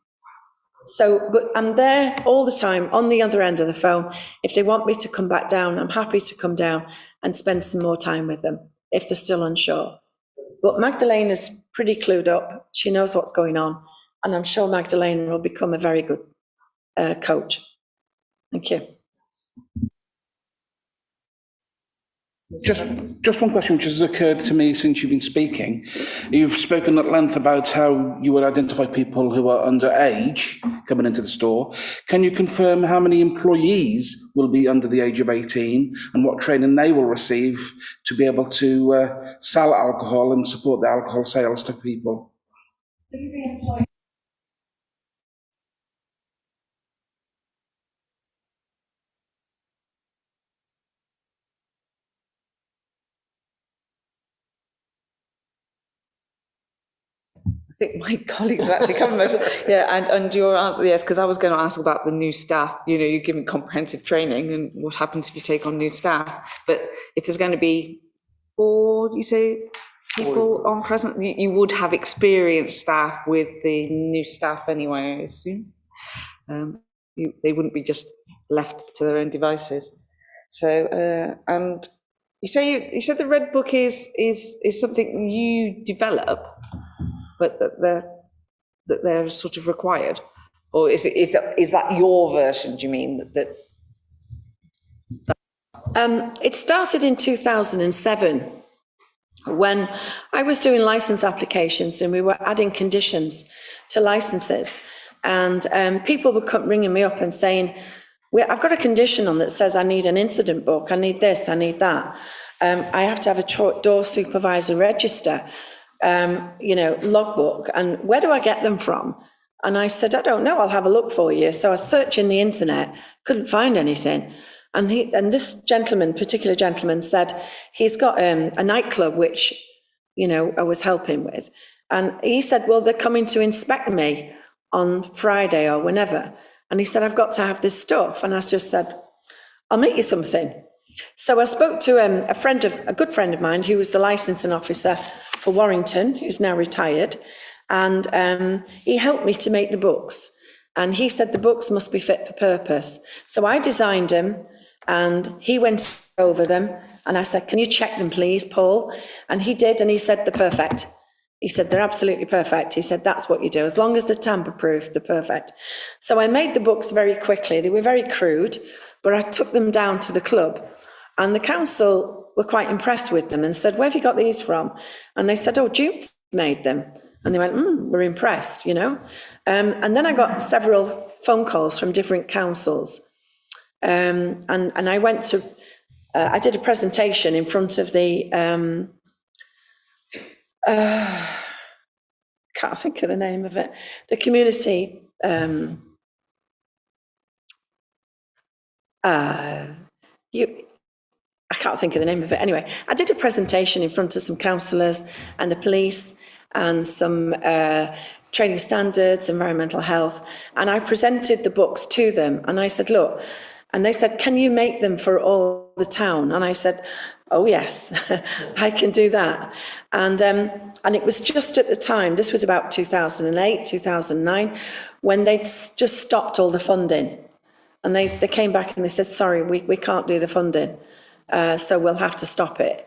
Speaker 6: So, but I'm there all the time on the other end of the phone. If they want me to come back down, I'm happy to come down and spend some more time with them if they're still unsure. But Magdalena's pretty clued up. She knows what's going on, and I'm sure Magdalena will become a very good coach. Thank you.
Speaker 3: Just one question which has occurred to me since you've been speaking. You've spoken at length about how you would identify people who are underage coming into the store. Can you confirm how many employees will be under the age of 18 and what training they will receive to be able to sell alcohol and support the alcohol sales to people?
Speaker 2: I think my colleagues have actually come. And your answer, yes, because I was going to ask about the new staff. You're giving comprehensive training, and what happens if you take on new staff? But if there's going to be 4, you say, people on present, you would have experienced staff with the new staff anyway, I assume. They wouldn't be just left to their own devices. So, and you said the Red Book is something you develop, but that they're sort of required, or is that your version? Do you mean that?
Speaker 6: It started in 2007 when I was doing license applications, and we were adding conditions to licenses, and people were ringing me up and saying, I've got a condition on that says I need an incident book, I need this, I need that. I have to have a door supervisor register. Logbook, and where do I get them from? And I said, I don't know, I'll have a look for you. So I searched in the internet, couldn't find anything. And this particular gentleman said he's got a nightclub, which, I was helping with. And he said, well, they're coming to inspect me on Friday or whenever. And he said, I've got to have this stuff. And I just said, I'll make you something. So I spoke to a good friend of mine who was the licensing officer for Warrington, who's now retired, and he helped me to make the books. And he said the books must be fit for purpose. So I designed them, and he went over them, and I said, can you check them, please, Paul? And he did, and he said they're perfect. He said they're absolutely perfect. He said that's what you do, as long as they're tamper-proof, they're perfect. So I made the books very quickly. They were very crude, but I took them down to the club, and the council were quite impressed with them and said, where have you got these from? And they said, oh, Jude's made them. And they went, we're impressed, And then I got several phone calls from different councils And I went to, I did a presentation in front of the, can't think of the name of it, the community, I can't think of the name of it. Anyway, I did a presentation in front of some councillors and the police and some training standards, environmental health, and I presented the books to them. And I said, look, and they said, can you make them for all the town? And I said, oh yes, I can do that. And it was just at the time, this was about 2008, 2009, when they'd just stopped all the funding. And they came back and they said, sorry, we can't do the funding. So we'll have to stop it.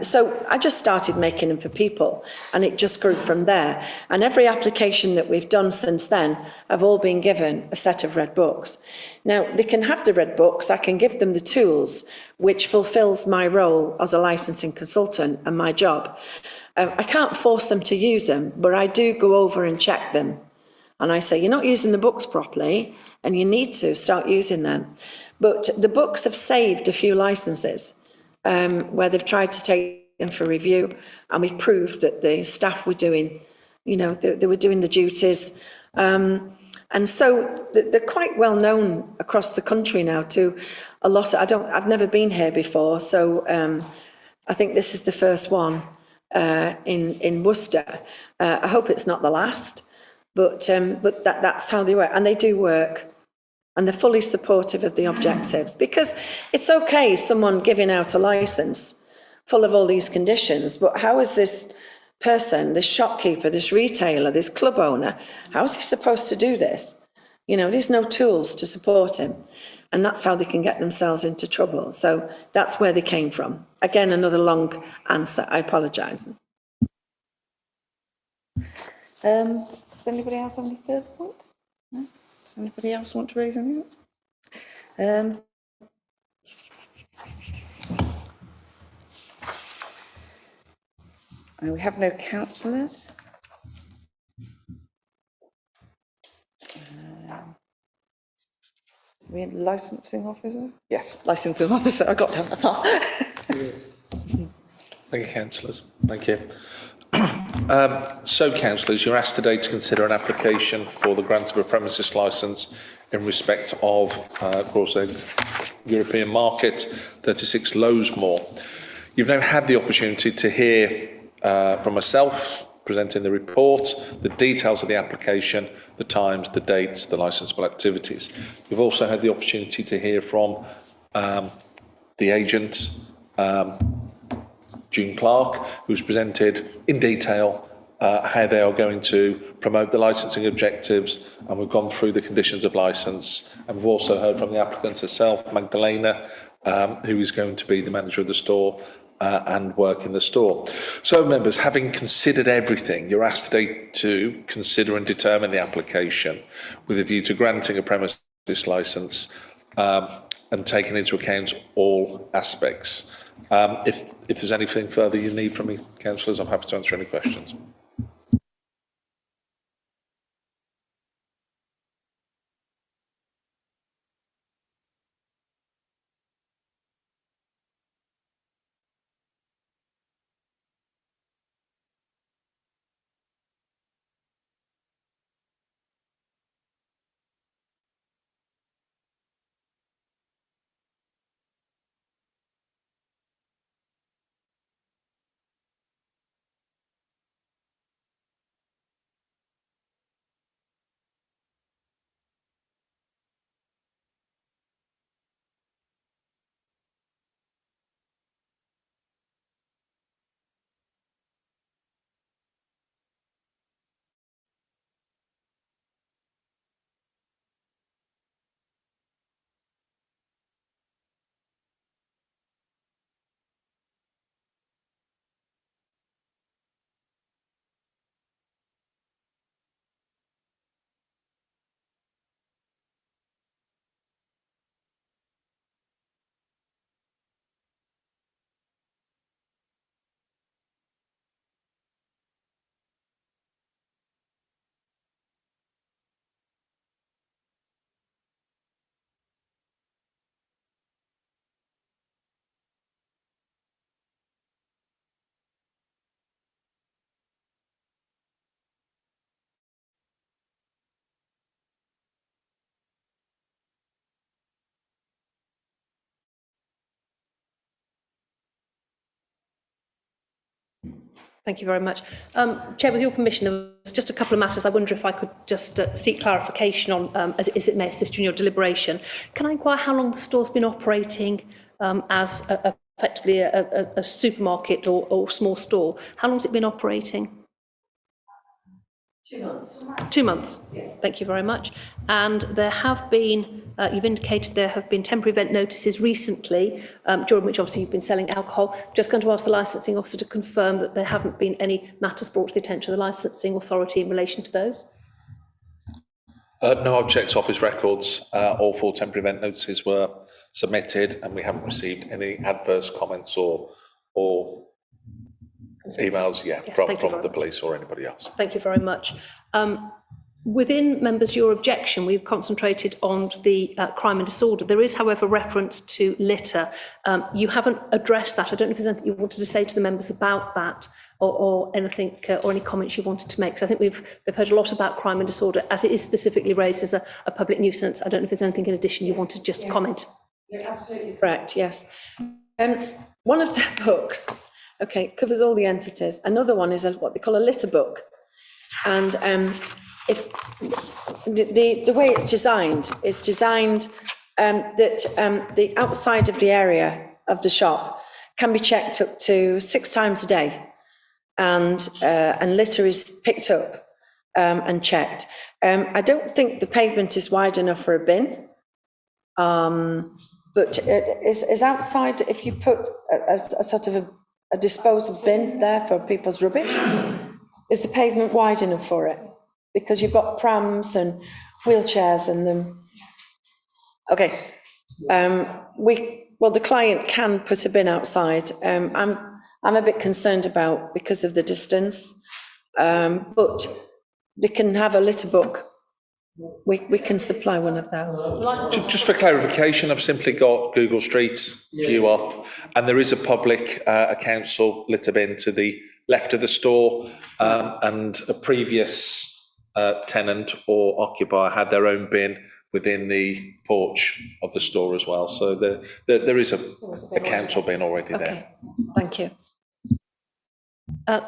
Speaker 6: So I just started making them for people, and it just grew from there. And every application that we've done since then have all been given a set of red books. Now, they can have the red books, I can give them the tools, which fulfills my role as a licensing consultant and my job. I can't force them to use them, but I do go over and check them. And I say, you're not using the books properly, and you need to start using them. But the books have saved a few licenses where they've tried to take them for review, and we've proved that the staff were doing, you know, they were doing the duties. And so they're quite well known across the country now to a lot. I've never been here before, so I think this is the first one in Worcester. I hope it's not the last, but that's how they work, and they do work. And they're fully supportive of the objectives, because it's okay, someone giving out a licence full of all these conditions, but how is this person, this shopkeeper, this retailer, this club owner, how is he supposed to do this? You know, there's no tools to support him, and that's how they can get themselves into trouble. So that's where they came from. Again, another long answer, I apologise.
Speaker 2: Does anybody else have any further points? No? Does anybody else want to raise anything? We have no councillors. We had licensing officer? Yes, licensing officer. I got down that far.
Speaker 9: Yes.
Speaker 5: Thank you, councillors. Thank you. So, councillors, you're asked today to consider an application for the grant of a premises licence in respect of Crossegg European Market, 36 Lowesmore. You've now had the opportunity to hear from myself presenting the report, the details of the application, the times, the dates, the licensable activities. You've also had the opportunity to hear from the agent, June Clark, who's presented in detail how they are going to promote the licensing objectives, and we've gone through the conditions of licence. And we've also heard from the applicant herself, Magdalena, who is going to be the manager of the store and work in the store. So, members, having considered everything, you're asked today to consider and determine the application with a view to granting a premises licence and taking into account all aspects. If there's anything further you need from me, councillors, I'm happy to answer any questions.
Speaker 10: Thank you very much. Chair, with your permission, there was just a couple of matters. I wonder if I could just seek clarification on, as it may assist you in your deliberation. Can I inquire how long the store's been operating as effectively a supermarket or small store? How long has it been operating?
Speaker 7: 2 months.
Speaker 10: 2 months.
Speaker 7: Yes.
Speaker 10: Thank you very much. And there have been, you've indicated there have been temporary event notices recently, during which obviously you've been selling alcohol. Just going to ask the licensing officer to confirm that there haven't been any matters brought to the attention of the licensing authority in relation to those.
Speaker 5: No, I've checked office records. All 4 temporary event notices were submitted, and we haven't received any adverse comments or emails, from the police or anybody else.
Speaker 10: Thank you very much. Within members, your objection, we've concentrated on the crime and disorder. There is, however, reference to litter. You haven't addressed that. I don't know if there's anything you wanted to say to the members about that, or anything, or any comments you wanted to make. So I think we've heard a lot about crime and disorder, as it is specifically raised as a public nuisance. I don't know if there's anything in addition you want to just comment.
Speaker 6: You're absolutely correct, yes. One of the books, covers all the entities. Another one is what they call a litter book. And if the way it's designed that the outside of the area of the shop can be checked up to 6 times a day, and litter is picked up and checked. I don't think the pavement is wide enough for a bin, but it is outside. If you put a sort of a disposal bin there for people's rubbish, is the pavement wide enough for it? Because you've got prams and wheelchairs and them. The client can put a bin outside. I'm a bit concerned about because of the distance, but they can have a litter book. We can supply one of those.
Speaker 5: Just for clarification, I've simply got Google Streets view up, and there is a public, a council litter bin to the left of the store, and a previous tenant or occupier had their own bin within the porch of the store as well. So there is a council bin already there.
Speaker 6: Thank you.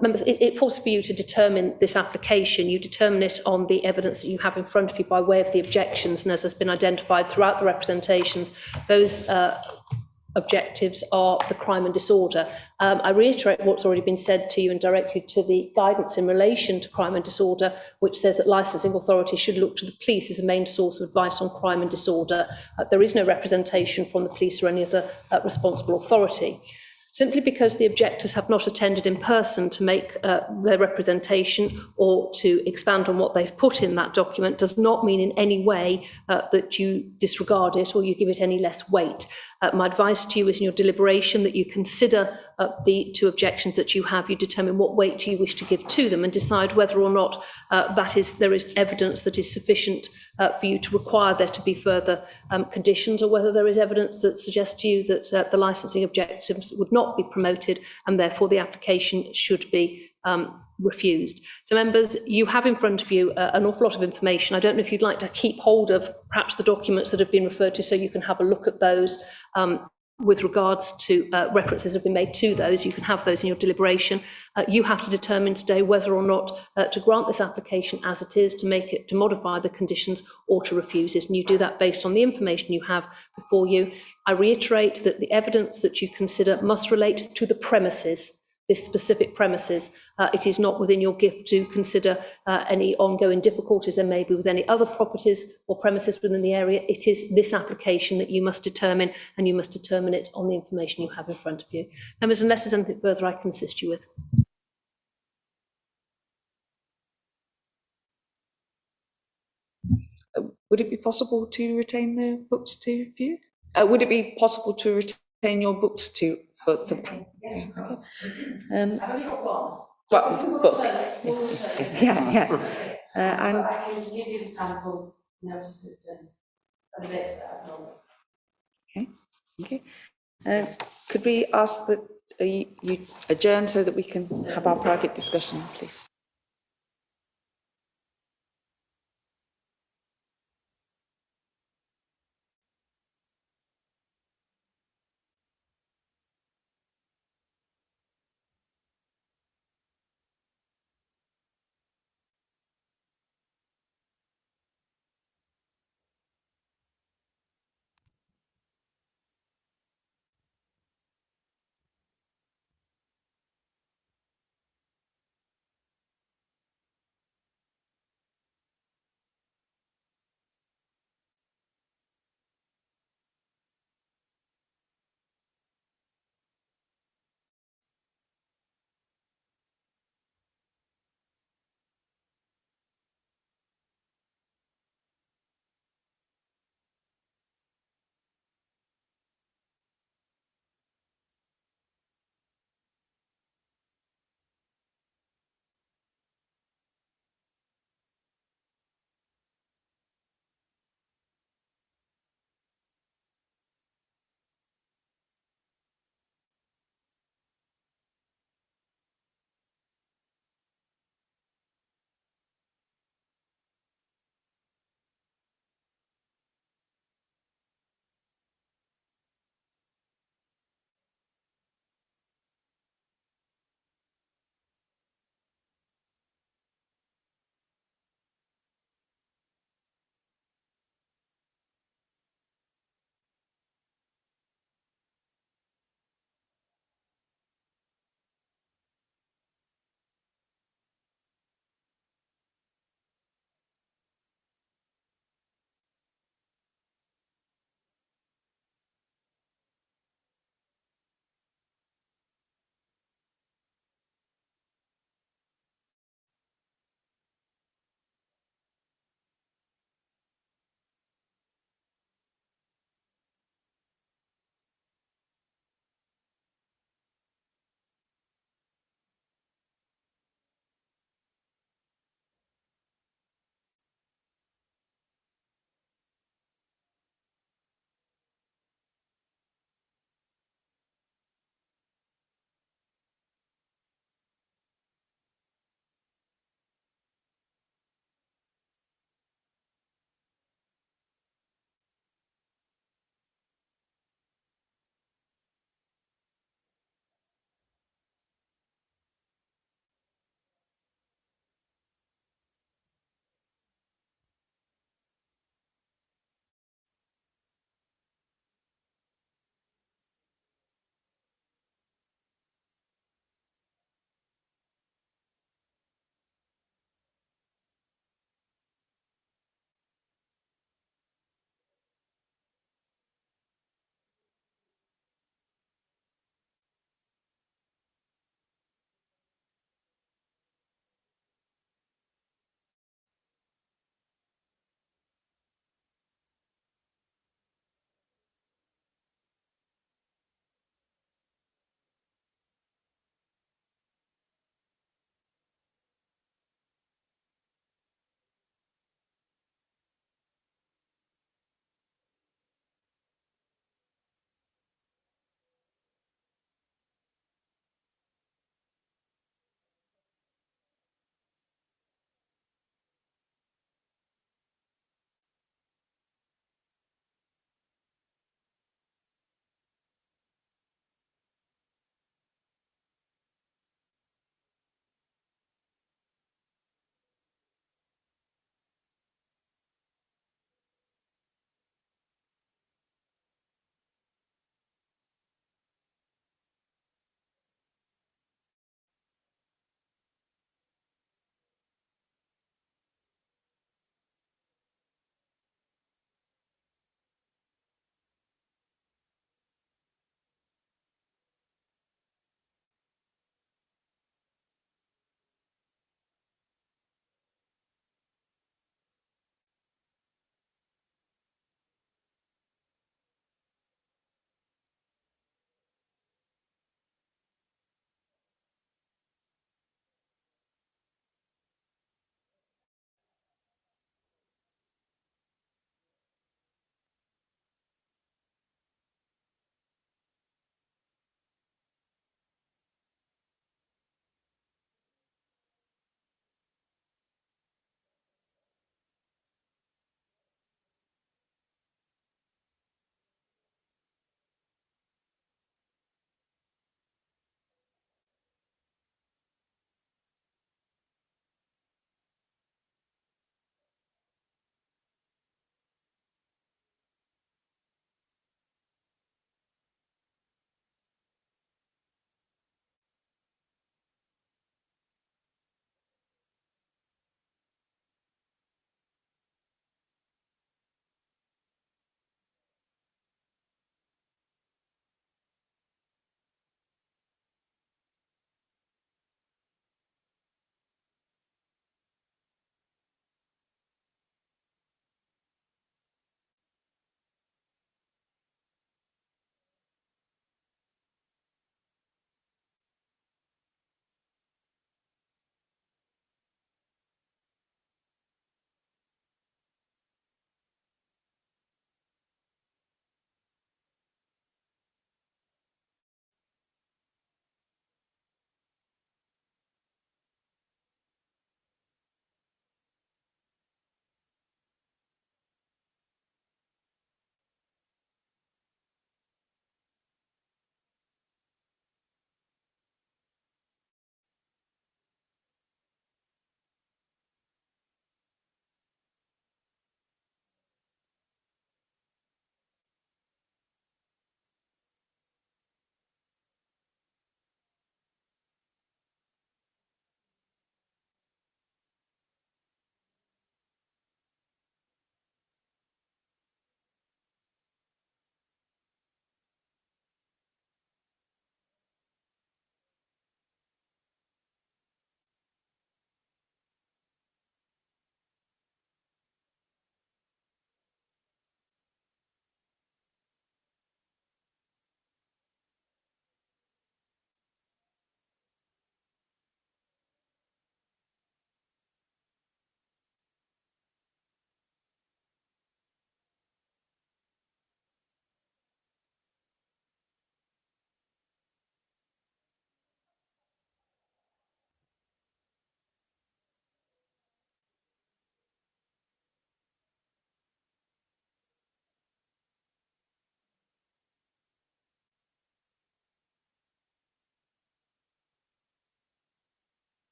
Speaker 10: Members, it falls for you to determine this application. You determine it on the evidence that you have in front of you by way of the objections, and as has been identified throughout the representations, those objectives are the crime and disorder. I reiterate what's already been said to you and direct you to the guidance in relation to crime and disorder, which says that licensing authorities should look to the police as a main source of advice on crime and disorder. There is no representation from the police or any other responsible authority. Simply because the objectors have not attended in person to make their representation or to expand on what they've put in that document does not mean in any way that you disregard it or you give it any less weight. My advice to you is in your deliberation that you consider the 2 objections that you have, you determine what weight you wish to give to them and decide whether or not there is evidence that is sufficient for you to require there to be further conditions, or whether there is evidence that suggests to you that the licensing objectives would not be promoted and therefore the application should be refused. So members, you have in front of you an awful lot of information. I don't know if you'd like to keep hold of perhaps the documents that have been referred to so you can have a look at those. With regards to references have been made to those, you can have those in your deliberation. You have to determine today whether or not to grant this application as it is, to modify the conditions, or to refuse it. And you do that based on the information you have before you. I reiterate that the evidence that you consider must relate to the premises, this specific premises. It is not within your gift to consider any ongoing difficulties there may be with any other properties or premises within the area. It is this application that you must determine, and you must determine it on the information you have in front of you. Members, unless there's anything further I can assist you with.
Speaker 2: Would it be possible to retain the books to view? Would it be possible to retain your books for the panel?
Speaker 7: Yes, of course.
Speaker 2: I've
Speaker 7: only got one.
Speaker 2: Book. Yeah. And
Speaker 7: I can give you the samples, notices, and the bits that I've known.
Speaker 2: Okay. Could we ask that you adjourn so that we can have our private discussion, please?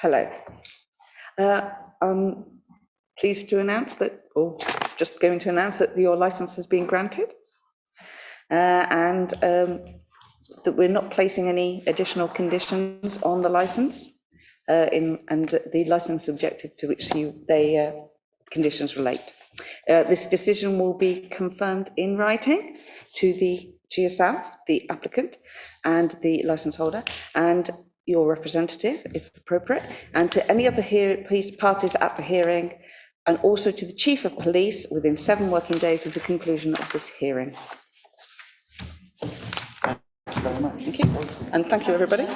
Speaker 2: Hello. I'm pleased to announce that, or just going to announce that your licence has been granted. And that we're not placing any additional conditions on the licence, and the licence objective to which conditions relate. This decision will be confirmed in writing to yourself, the applicant, and the licence holder, and your representative, if appropriate, and to any other parties at the hearing, and also to the Chief of Police within 7 working days of the conclusion of this hearing.
Speaker 3: Thank you very much.
Speaker 2: Thank you, and thank you, everybody.